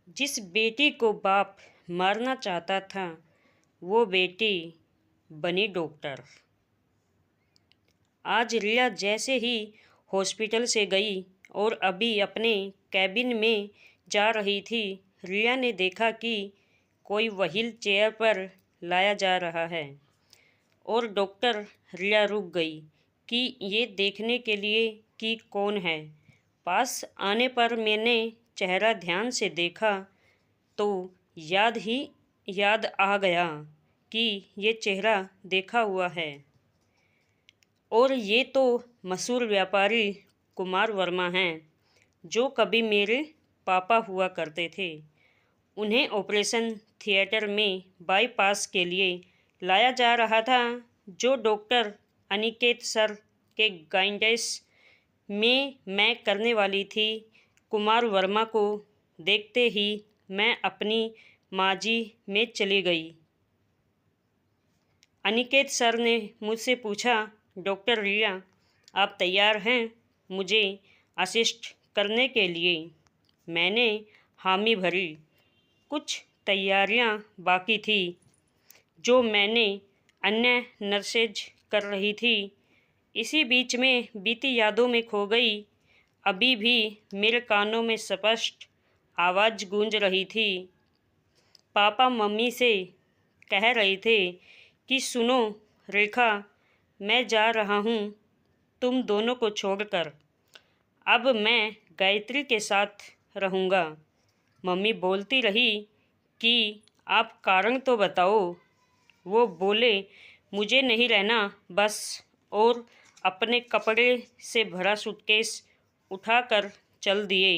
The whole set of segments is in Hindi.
जिस बेटी को बाप मारना चाहता था वो बेटी बनी डॉक्टर। आज रिया जैसे ही हॉस्पिटल से गई और अभी अपने कैबिन में जा रही थी, रिया ने देखा कि कोई व्हील चेयर पर लाया जा रहा है और डॉक्टर। रिया रुक गई कि ये देखने के लिए कि कौन है। पास आने पर मैंने चेहरा ध्यान से देखा तो याद आ गया कि ये चेहरा देखा हुआ है और ये तो मशहूर व्यापारी कुमार वर्मा हैं, जो कभी मेरे पापा हुआ करते थे। उन्हें ऑपरेशन थिएटर में बाईपास के लिए लाया जा रहा था, जो डॉक्टर अनिकेत सर के गाइडेंस में मैं करने वाली थी। कुमार वर्मा को देखते ही मैं अपनी माजी में चली गई। अनिकेत सर ने मुझसे पूछा, डॉक्टर रिया, आप तैयार हैं मुझे असिस्ट करने के लिए? मैंने हामी भरी। कुछ तैयारियां बाकी थी जो मैंने अन्य नर्सेज कर रही थी। इसी बीच में बीती यादों में खो गई। अभी भी मेरे कानों में स्पष्ट आवाज़ गूंज रही थी। पापा मम्मी से कह रहे थे कि सुनो रेखा, मैं जा रहा हूँ तुम दोनों को छोड़कर। अब मैं गायत्री के साथ रहूँगा। मम्मी बोलती रही कि आप कारण तो बताओ। वो बोले, मुझे नहीं रहना बस, और अपने कपड़े से भरा सूटकेस उठाकर चल दिए।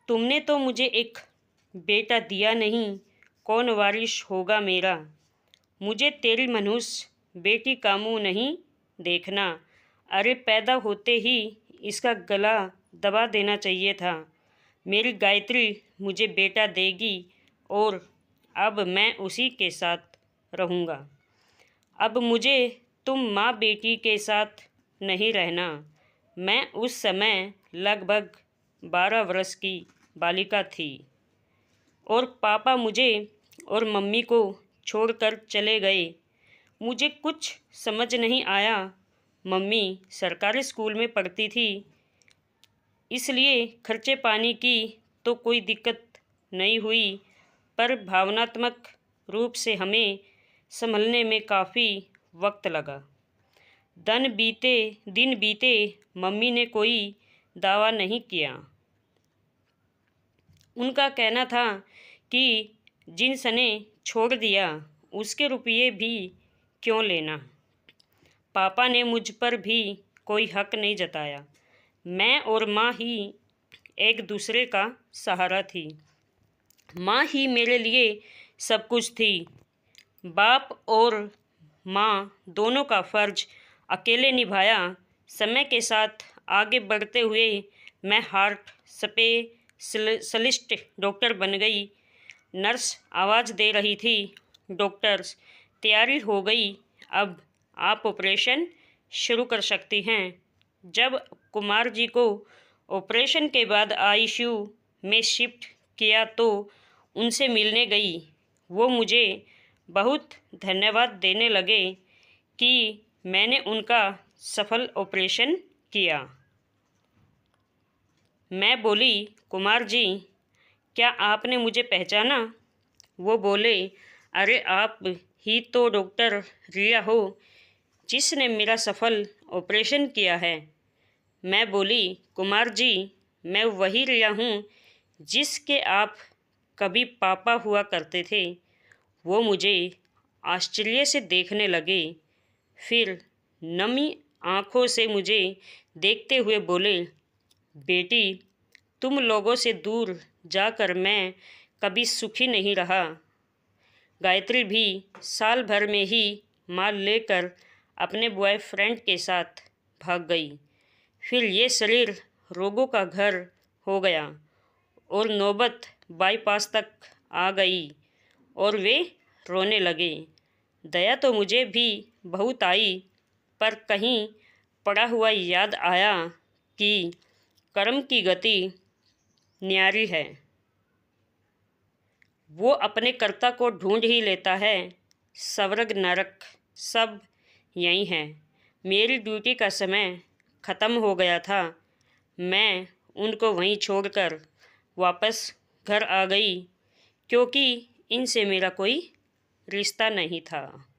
तुमने तो मुझे एक बेटा दिया नहीं, कौन वारिस होगा मेरा? मुझे तेरी मनुष्य बेटी का मुँह नहीं देखना। अरे पैदा होते ही इसका गला दबा देना चाहिए था। मेरी गायत्री मुझे बेटा देगी और अब मैं उसी के साथ रहूँगा। अब मुझे तुम माँ बेटी के साथ नहीं रहना। मैं उस समय लगभग 12 वर्ष की बालिका थी और पापा मुझे और मम्मी को छोड़कर चले गए। मुझे कुछ समझ नहीं आया। मम्मी सरकारी स्कूल में पढ़ती थी, इसलिए खर्चे पानी की तो कोई दिक्कत नहीं हुई, पर भावनात्मक रूप से हमें संभलने में काफ़ी वक्त लगा। दिन बीते, मम्मी ने कोई दावा नहीं किया। उनका कहना था कि जिसने छोड़ दिया उसके रुपये भी क्यों लेना। पापा ने मुझ पर भी कोई हक नहीं जताया। मैं और माँ ही एक दूसरे का सहारा थी। माँ ही मेरे लिए सब कुछ थी। बाप और माँ दोनों का फ़र्ज अकेले निभाया। समय के साथ आगे बढ़ते हुए मैं हार्ट स्पेशलिस्ट डॉक्टर बन गई। नर्स आवाज़ दे रही थी, डॉक्टर्स तैयारी हो गई, अब आप ऑपरेशन शुरू कर सकती हैं। जब कुमार जी को ऑपरेशन के बाद आईसीयू में शिफ्ट किया तो उनसे मिलने गई। वो मुझे बहुत धन्यवाद देने लगे कि मैंने उनका सफल ऑपरेशन किया। मैं बोली, कुमार जी, क्या आपने मुझे पहचाना? वो बोले, अरे आप ही तो डॉक्टर रिया हो जिसने मेरा सफल ऑपरेशन किया है। मैं बोली, कुमार जी, मैं वही रिया हूँ जिसके आप कभी पापा हुआ करते थे। वो मुझे आश्चर्य से देखने लगे, फिर नमी आँखों से मुझे देखते हुए बोले, बेटी, तुम लोगों से दूर जाकर मैं कभी सुखी नहीं रहा। गायत्री भी साल भर में ही माल लेकर अपने बॉयफ्रेंड के साथ भाग गई। फिर ये शरीर रोगों का घर हो गया और नौबत बाईपास तक आ गई और वे रोने लगे। दया तो मुझे भी बहुत आई, पर कहीं पड़ा हुआ याद आया कि कर्म की गति न्यारी है। वो अपने कर्ता को ढूंढ ही लेता है। स्वर्ग नरक सब यही है। मेरी ड्यूटी का समय ख़त्म हो गया था। मैं उनको वहीं छोड़कर वापस घर आ गई, क्योंकि इनसे मेरा कोई रिश्ता नहीं था।